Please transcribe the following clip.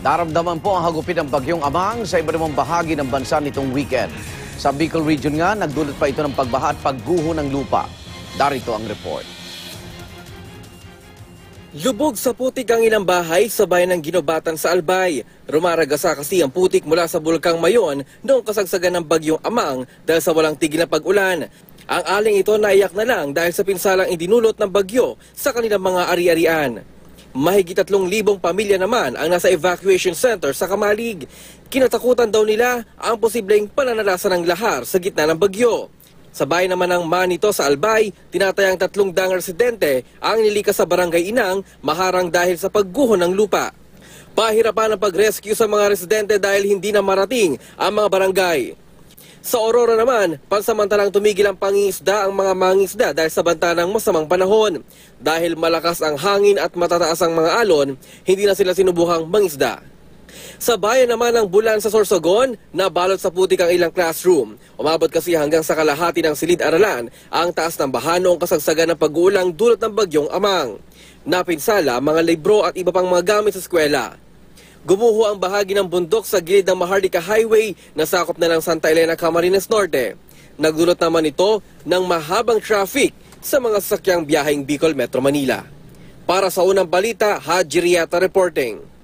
Naramdaman po ang hagupit ng bagyong Amang sa iba't ibang bahagi ng bansa nitong weekend. Sa Bicol Region nga, nagdulot pa ito ng pagbaha at pagguho ng lupa. Darito ang report. Lubog sa putik ang ilang bahay sa bayan ng Ginobatan sa Albay. Rumaragasa kasi ang putik mula sa Bulkang Mayon noong kasagsagan ng bagyong Amang dahil sa walang tigil na pag-ulan. Ang aling ito naiyak na lang dahil sa pinsalang idinulot ng bagyo sa kanilang mga ari-arian. Mahigit 3,000 pamilya naman ang nasa evacuation center sa Kamalig. Kinatakutan daw nila ang posibleng pananalasan ng lahar sa gitna ng bagyo. Sa bayan naman ng Manito sa Albay, tinatayang 3 daang residente ang nilikas sa barangay Inang maharang dahil sa pagguho ng lupa. Pahirapan ang pag-rescue sa mga residente dahil hindi na marating ang mga barangay. Sa Aurora naman, pansamantalang tumigil ang pangingisda ang mga mangingisda dahil sa banta ng masamang panahon. Dahil malakas ang hangin at matataas ang mga alon, hindi na sila sinubuhang mangisda. Sa bayan naman ng Bulan sa Sorsogon, nabalot sa putik ang ilang classroom. Umabot kasi hanggang sa kalahati ng silid-aralan ang taas ng baha noong kasagsagan ng pag-uulang dulot ng bagyong Amang. Napinsala ang mga libro at iba pang mga gamit sa eskwela. Gumuho ang bahagi ng bundok sa gilid ng Maharlika Highway na sakop na ng Santa Elena, Camarines Norte. Nagdulot naman ito ng mahabang traffic sa mga sasakyang biyaheng Bicol Metro Manila. Para sa unang balita, Haji Riata reporting.